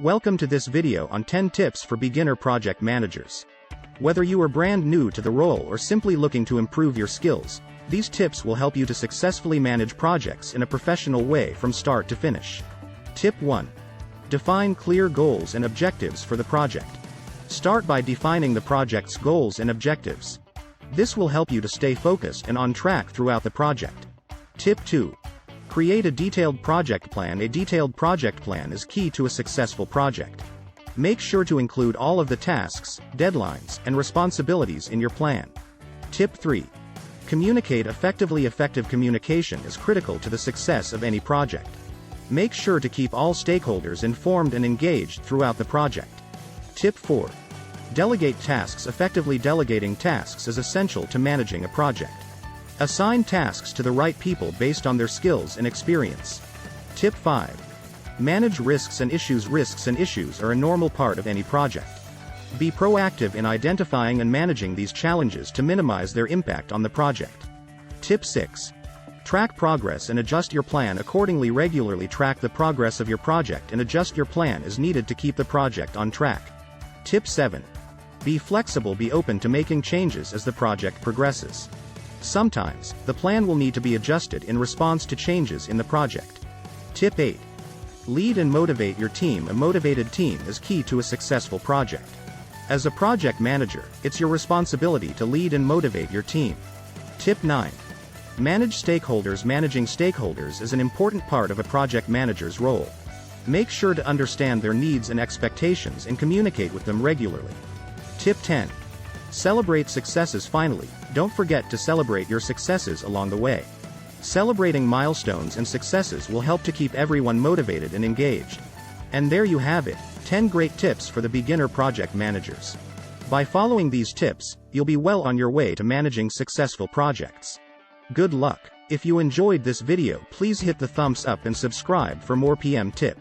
Welcome to this video on 10 tips for beginner project managers. Whether you are brand new to the role or simply looking to improve your skills, these tips will help you to successfully manage projects in a professional way from start to finish. Tip 1. Define clear goals and objectives for the project. Start by defining the project's goals and objectives. This will help you to stay focused and on track throughout the project. Tip 2. Create a detailed project plan. A detailed project plan is key to a successful project. Make sure to include all of the tasks, deadlines, and responsibilities in your plan. Tip 3. Communicate effectively. Effective communication is critical to the success of any project. Make sure to keep all stakeholders informed and engaged throughout the project. Tip 4. Delegate tasks. Effectively delegating tasks is essential to managing a project. Assign tasks to the right people based on their skills and experience. Tip 5. Manage risks and issues. Risks and issues are a normal part of any project. Be proactive in identifying and managing these challenges to minimize their impact on the project. Tip 6. Track progress and adjust your plan accordingly. Regularly track the progress of your project and adjust your plan as needed to keep the project on track. Tip 7. Be flexible. Be open to making changes as the project progresses. Sometimes, the plan will need to be adjusted in response to changes in the project. Tip 8. Lead and motivate your team. A motivated team is key to a successful project. As a project manager, it's your responsibility to lead and motivate your team. Tip 9. Manage stakeholders. Managing stakeholders is an important part of a project manager's role. Make sure to understand their needs and expectations and communicate with them regularly. Tip 10. Celebrate successes. Finally, don't forget to celebrate your successes along the way. Celebrating milestones and successes will help to keep everyone motivated and engaged. And there you have it, 10 great tips for the beginner project managers. By following these tips, you'll be well on your way to managing successful projects. Good luck. If you enjoyed this video, please hit the thumbs up and subscribe for more PM tips.